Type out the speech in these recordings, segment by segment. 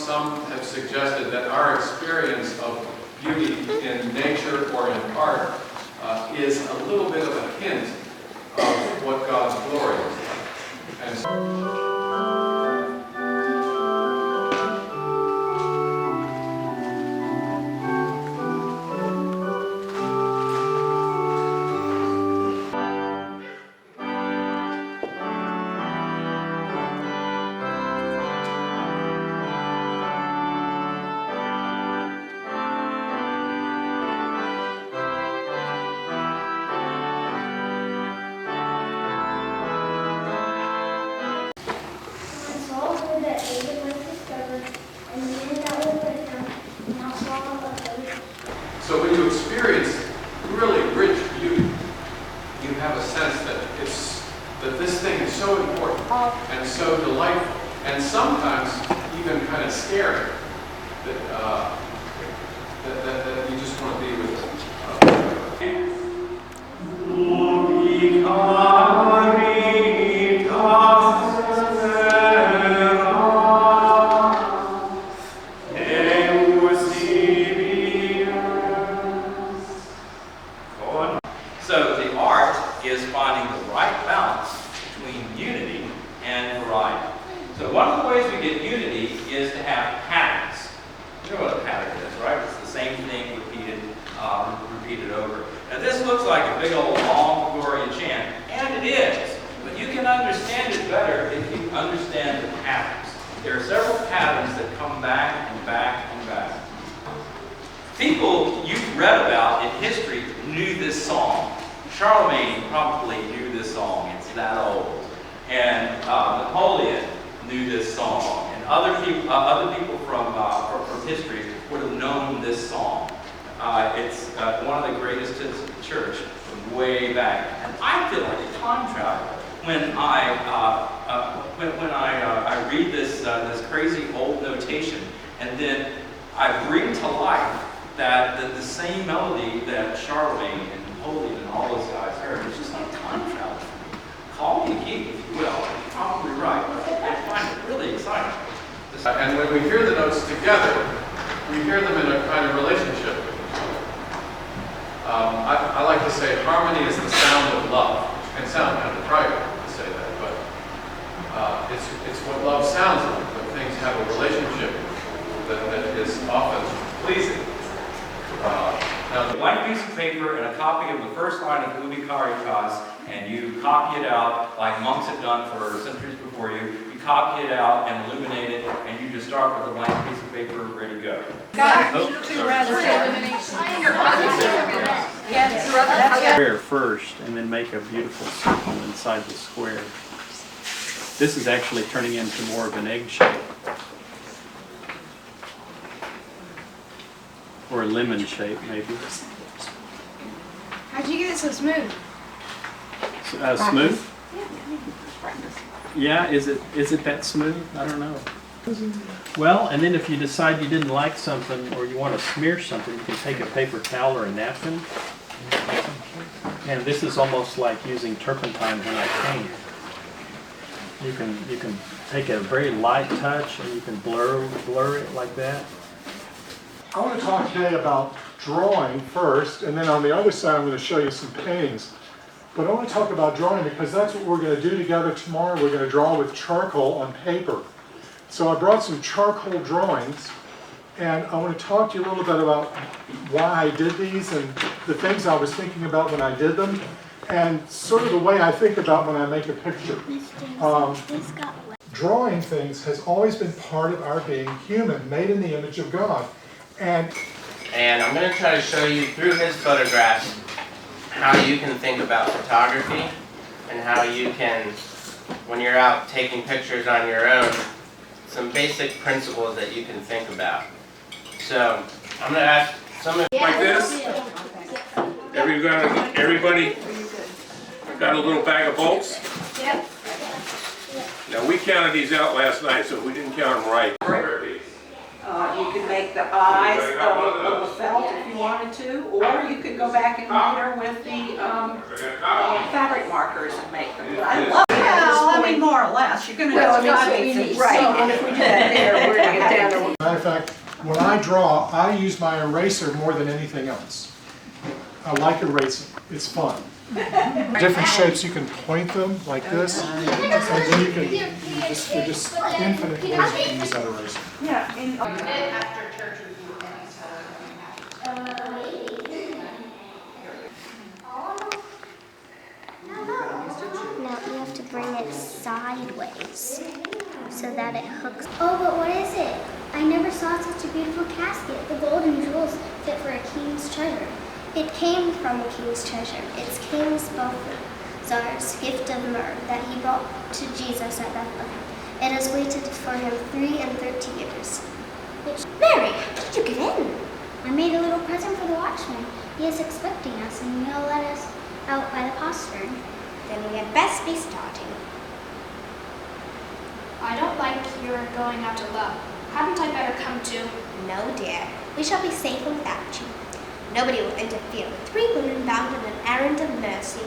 some have suggested that our experience of beauty in nature or in art is a little bit of a hint of what God's glory is like. And so So when you experience really rich beauty, you have a sense that this thing is so important and so delightful, and sometimes even kind of scary that you just want to be with it. So the art is finding the right balance between unity and variety. So one of the ways we get unity is to have patterns. You know what a pattern is, right? It's the same thing repeated over. Now this looks like a big old long Gregorian chant, and it is. But you can understand it better if you understand the patterns. There are several patterns that come back and back and back. People you've read about in history knew this song. Charlemagne probably knew this song. It's that old. And Napoleon knew this song. And other people from history would have known this song. It's one of the greatest hits of the church from way back. And I feel like a time traveler when I read this crazy old notation, and then I bring to life the same melody that Charlemagne and Napoleon and all those guys heard. It's just like time travel for me. Call me a geek if you will. You're probably right, but I find it really exciting. And when we hear the notes together, we hear them in a kind of relationship with each other. I like to say harmony is the sound of love, which can sound kind of private to say that, but it's what love sounds like when things have a relationship that is often pleasing. Now, a blank piece of paper and a copy of the first line of Ubi Caritas, and you copy it out like monks have done for centuries before you. You copy it out and illuminate it, and you just start with a blank piece of paper ready to go. Square first, and then make a beautiful circle inside the square. This is actually turning into more of an egg shape. Or a lemon shape, maybe. How'd you get it so smooth? Smooth? Yeah, is it that smooth? I don't know. Well, and then if you decide you didn't like something or you want to smear something, you can take a paper towel or a napkin. And this is almost like using turpentine when I paint. You can take a very light touch and you can blur it like that. I want to talk today about drawing first, and then on the other side I'm going to show you some paintings. But I want to talk about drawing because that's what we're going to do together tomorrow. We're going to draw with charcoal on paper. So I brought some charcoal drawings, and I want to talk to you a little bit about why I did these and the things I was thinking about when I did them, and sort of the way I think about when I make a picture. Drawing things has always been part of our being human, made in the image of God. And I'm going to try to show you through his photographs how you can think about photography and how you can, when you're out taking pictures on your own, some basic principles that you can think about. So I'm going to ask some of you like this. Everybody got a little bag of bolts? Yep. Now we counted these out last night, so we didn't count them right. You could make the eyes of the felt if you wanted to, or you could go back in later with the fabric markers and make them. But I love Well, I mean, point. more or less, you're gonna Well, have I mean, five so eighths we inch. need- right, and if we do that there, we're gonna get down to. Matter of fact, when I draw, I use my eraser more than anything else. I like erasing, it's fun. Different shapes, you can point them like this, and then you can, there's just infinite ways you can use that eraser. Yeah, and, After church review, Now you have to bring it sideways so that it hooks. Oh, but what is it? I never saw such a beautiful casket. The golden jewels fit for a king's treasure. It came from a king's treasure. It's King Balthazar's gift of myrrh that he brought to Jesus at Bethlehem. It has waited for him 3 years. Mary, how did you get in? I made a little present for the watchman. He is expecting us and he'll let us out by the postern. Then we had best be starting. I don't like your going out to love. Hadn't I better come too? No, dear. We shall be safe without you. Nobody will interfere with 3 women bound on an errand of mercy.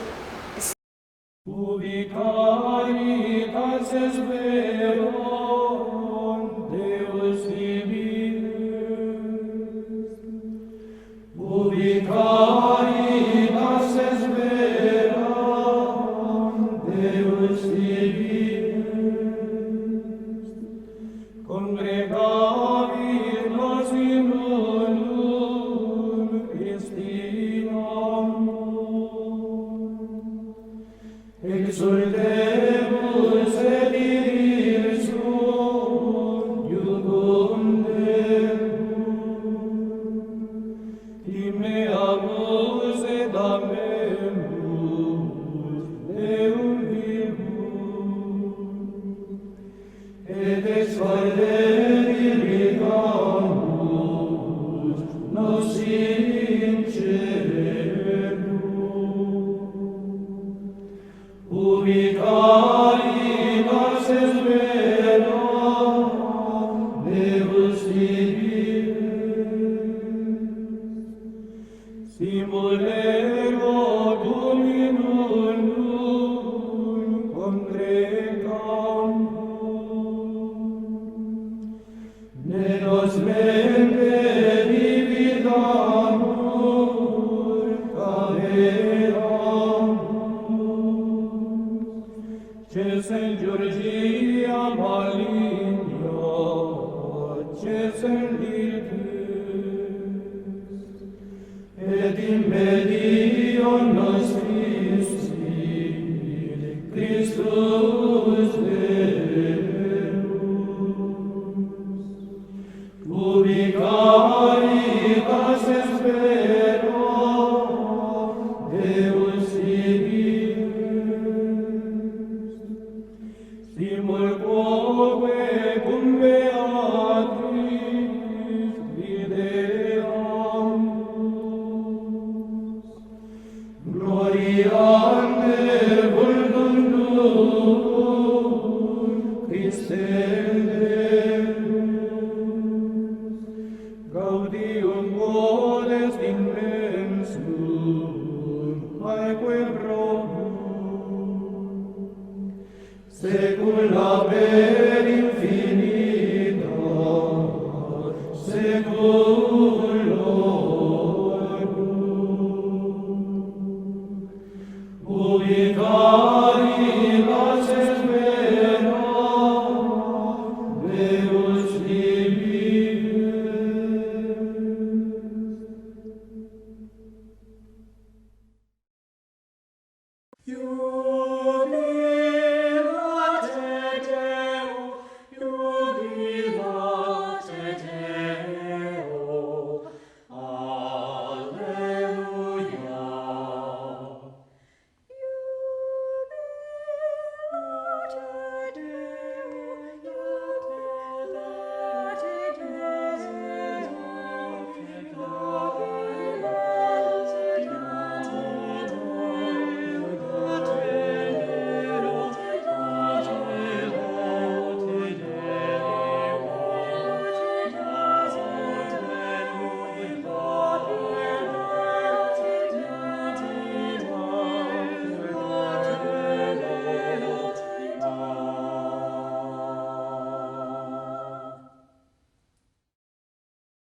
Secula per infinita